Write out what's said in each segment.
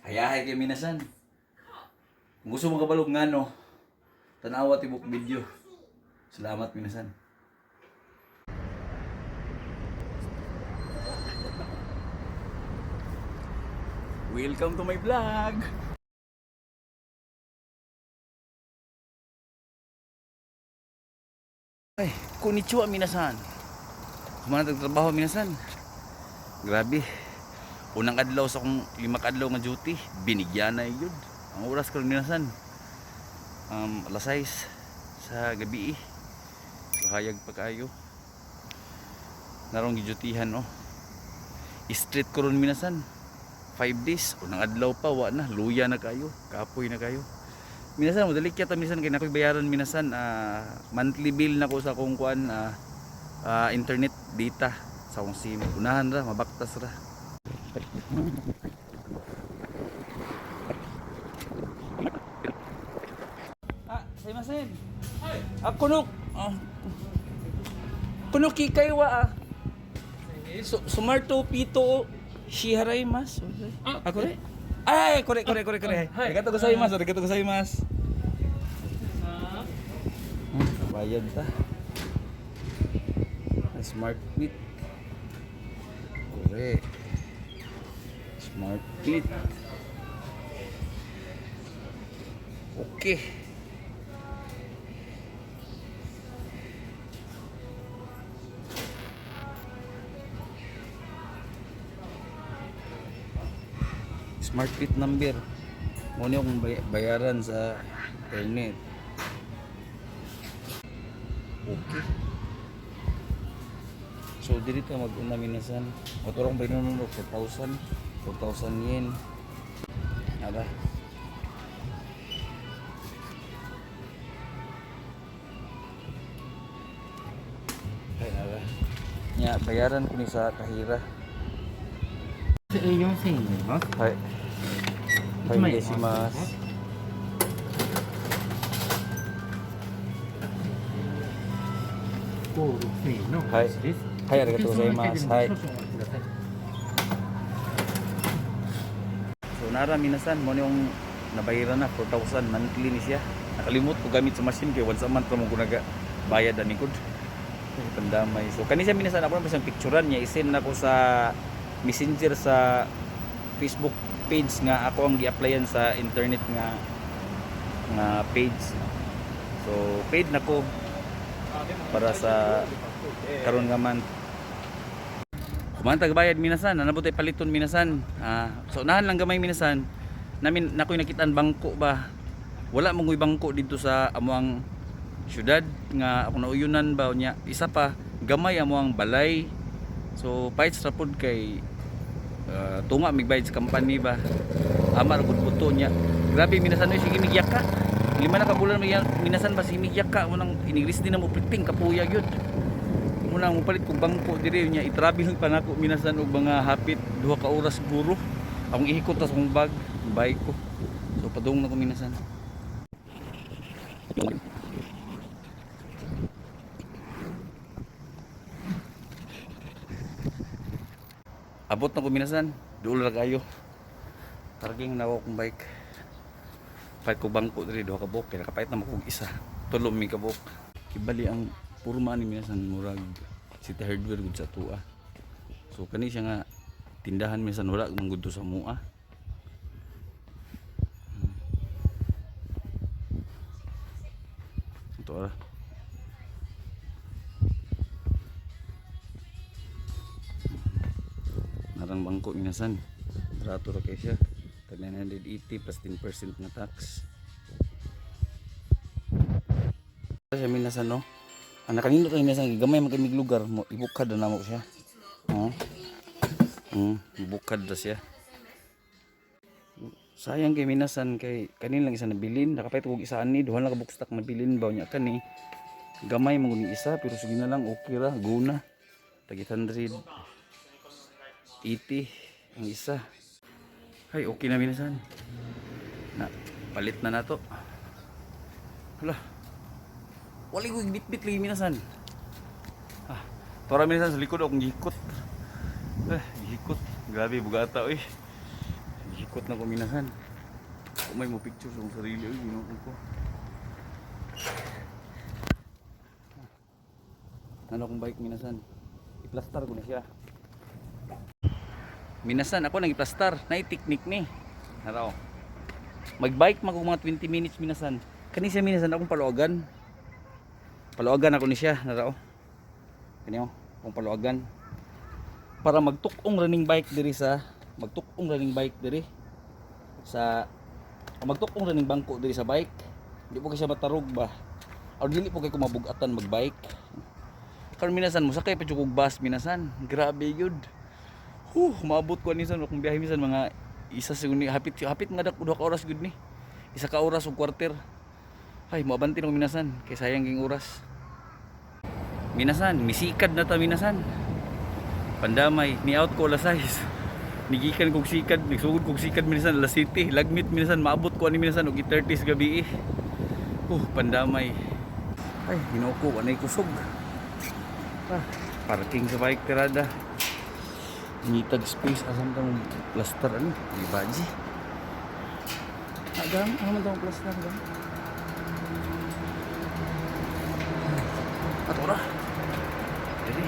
Hayahay kay minasan. Kung gusto mo kabalog nga no, tanawa tibok video. Salamat minasan. Welcome to my vlog. Ay, konnichiwa minasan. Kumana nagtrabaho minasan. Grabe. Unang adlaw sa akong 5 adlaw nga duty, binigyan na yun. Ang oras ko minasan. Alas 6 sa gabi. So hayag pa kayo. Narong gidutihan no. Street ko ron minasan. 5 days, unang adlaw pa wa na, luya na kayo, kapoy na kayo. Minasan mo dali kita minasan kay nakoy bayaran minasan monthly bill na ko sa akong kuan internet data sa akong SIM. Unahan ra, mabaktas ra. Saimasen. Kuno kuno kikay wa sumarto pito shiharay mas. Ako re. Ay, kore. Arigatou gozaimasu, arigatou gozaimasu. Bayad ta. Smart Fit. Kore. Smart Fit. Okay. Smart Fit number. Muna yung bayaran sa internet. Okay. So dito mag-una minasan. Motorong ba yun 4,000 yen. Ada. Ay, ada. Ya, bayaran ko ni sa Kahira. 4000円になります。はい。はい、お願いします。56000円のおはい話です。はい、ありがとうございます。はい。少々お待ちください。So nara minasan mo yung nabayaran na 4,000 monthly ni siya. Nakalimot ko gamit sa machine kay once a month pa mo kunaga bayad ani kod. Pandamay. So kani siya minasan ako na isang picturean niya isend nako sa Messenger sa Facebook page nga ako ang gi-applyan sa internet nga page. So paid nako para sa karon nga month. Kumanta bayad minasan, nanabot ay paliton minasan. So unahan lang gamay minasan. Namin nakoy nakitaan bangko ba. Wala mong bangko dito sa amuang syudad nga ako nauyunan ba nya. Isa pa gamay amuang balay. So pahit sa pod kay tunga migbayad sa company ba. Amar gud buto nya. Grabe minasan oy sige migyak ka. 5 na ka bulan minasan ba si migyak ka mo nang inigris din na mo priting kapuya gyud. Muna mo palit kog bangko diri nya i-travel pa nako minasan og mga hapit 2 ka oras siguro. Akong ihikot tas akong bike ko. So padung na ko minasan. Abot na ko minasan, duol ra kayo. Targing na akong bike. Pahit ko bangko diri 2 ka buok, kaya nakapait na mo kog isa. Tulo mi ka buok. Kibali ang purma ni minasan murag City Hardware gud sa tua. So kani siya nga tindahan minasan wala man gud to sa mua. Ito ra. Narang bangko minasan. Barato ra kay siya. Tag 980 plus 10% na tax. Siya minasan no. Ang nakanindot lang minasan gamay man kay mig lugar mo ibukad na mo siya. Ibukad na siya. Sayang kay minasan kay kanin lang isa nabilin, nakapait kog isa ani, duha lang ka book stock nabilin baw nya kani. Gamay man gud isa pero sige na lang okay ra, guna. Tag 880 ang isa. Ay okay na minasan. Na palit na nato. Hala. Wali ko bit-bit lagi minasan. Tora minasan sa likod akong gihikot. Gihikot. Grabe bugata oy. Ikot na ko minasan. Kung may mo picture sa akong sarili, ay ginoo ko. Ano akong bike minasan? I-plaster ko na siya. Minasan ako nang i-plaster, na i-technique ni. Naraw. Mag-bike mag mga 20 minutes minasan. Kani siya minasan akong paluagan. Paluagan ako ni siya, naraw. Kani oh, akong paluagan. Para magtukong running bike diri sa magtukong running bangko diri sa bike. Di po kay siya matarog ba? O dili po kay ko mabugatan magbike. Karon minasan mo sakay pa jud kog bus minasan. Grabe gyud. Maabot ko anisan akong biyahe minsan mga isa siguro hapit nga dak 2 ka oras gyud ni. Isa ka oras ug kwarter. Ay moabanti nung minasan kay sayang ging oras. Minasan, misikad na ta minasan. Pandamay, ni out ko alas 6. Nigikan kog sikad, nagsugod kog sikad minasan alas 7. Lagmit minasan maabot ko ani minasan og 30 gabi. Pandamay. Ay, ginoko anay kusog. Parking sa bike tirada. Nitag space asam tang plaster ani, di baji. Agam, ano man tang plaster gam? Atora. Jadi.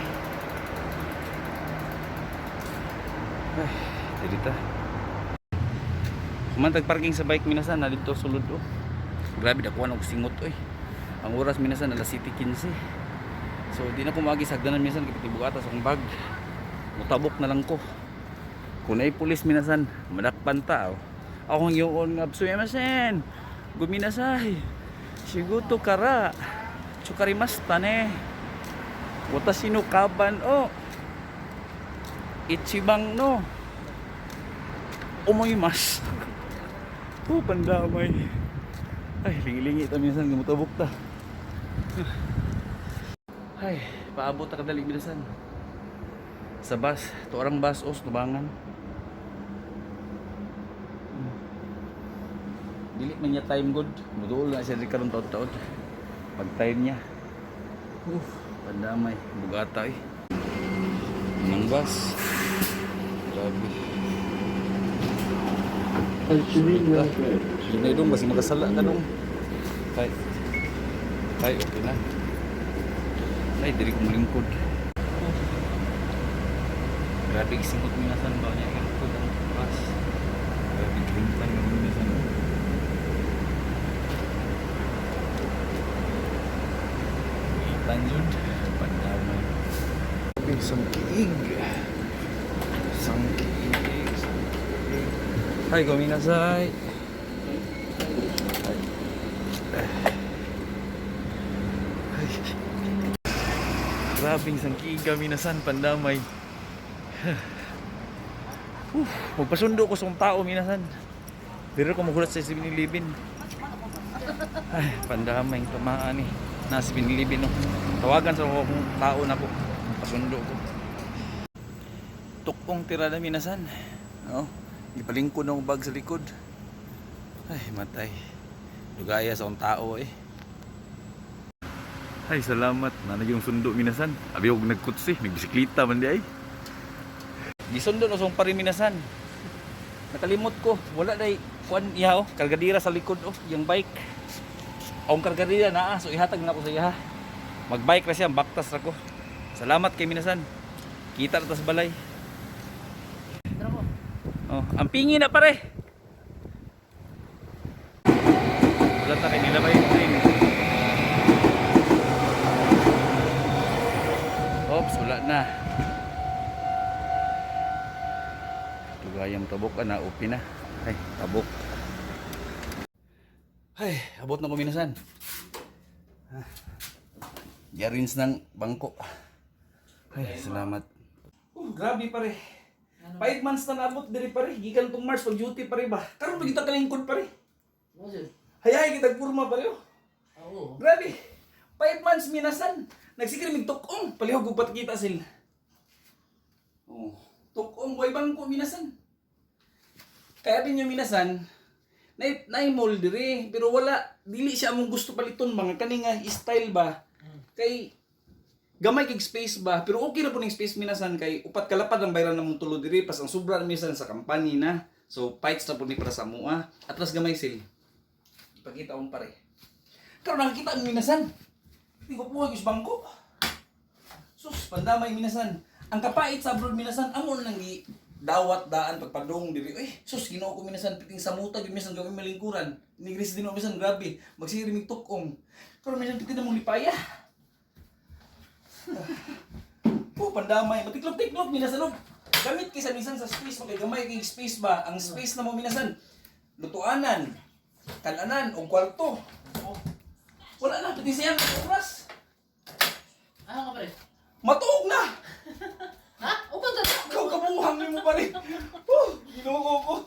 Jadi ta. Kumantag parking sa bike minasan na dito sulod oh. Grabe dakuan og singot oy. Ang oras minasan alas 7:15. So di na ko maagi sagdanan minasan kay tibugata sa akong bag. Mutabok na lang ko. Kung ay pulis minasan, madakpan ta oh. Ako ang yung absuya masen. Guminasay. Shiguto kara. Chukarimasta ne. Watashi no kaban oh. Ichibang no. Omoimasu. Pandamay. Ay, lingi-lingi ta minsan gamutabok ta. Ay, paabot ta kadali minsan. Sa bus, tuarang bus os tubangan. Dili man niya time good. Muduol na siya di karon taud-taud. Pag time niya. Pandamay, bugata eh. Nang bus. Grabe. Hindi dong, basi makasala ka dong. Tay, okay na. Tay, diri kong lingkod. Grabe isingot minasan ba niya lingkod ang bus. Grabe lingkod ng minasan. Tanjud, pandamay. Sangkiig. Hai, gominasai. Grabing sangkiga minasan pandamay. Magpasundo ko sa tao minasan. Pero ko magulat sa 7-Eleven. Ay, pandamay tamaan ni. Nasa 7-Eleven no. Tawagan sa akong tao na ko. Pasundo ko. Tukong tirada minasan. No? Ipalingkod ng bag sa likod. Ay, matay. Dugaya sa akong tao eh. Ay, salamat. Nanay yung sundo minasan. Abi huwag nagkutsi. Nagbisiklita man di ay. Gisundo na sa pari minasan. Nakalimot ko. Wala day. Kuan iya oh. Kargadira sa likod oh. Yung bike. Akong kargadira na so ihatag na ko sa iya. Magbike na siya. Baktas na ko. Salamat kay minasan. Kita na tas balay. Oh, ang pingi na pare. Wala ta kay nila ba yung train. Oops, wala na. Tugayang tabok na, upi na. Ay, tabok. Ay, abot na ko minasan. Yarins ng bangko. Ay, salamat. Grabe pare. 5 months na naabot diri pare. Gikan tong March pag duty pare ba. Karon pag kita kalingkod pare. Hayay kita kurma pare oh. Oo. Grabe. 5 months minasan. Nagsikir mig tukong palihog ug patkita sil. Oh, tukong boy bangko minasan. Kaya din yung minasan nay mall diri pero wala dili siya among gusto paliton mga kani nga style ba. Kay gamay kig space ba pero okay ra po ning space minasan kay upat kalapad ang bayran namong tulo diri pas ang sobra minsan sa company na So fights na po ni para sa mua. Atras gamay sil. Ipakita akong pare. Karon nakakita ang minasan. Hindi ko po yung bangko. Sus, pandamay minasan. Ang kapait sa abroad minasan, amo nang dawat daan pagpadong diri. Sus, Ginoo ko minasan piting sa muta gyud minasan gawin malingkuran. Nigris din minasan grabe. Magsirimig tukong. Karon minasan piting na mong lipaya. Pandamay, matiklop-tiklop minasan. Gamit kay sa minsan sa space mo kay gamay kay space ba? Ang space na mo minasan. Lutuanan, kalanan o kwarto. Wala na pati siya ng oras. Ano ka pare? Matuog na. Ha? O ba Ikaw kabuhang mo pa rin. Ginoo ko.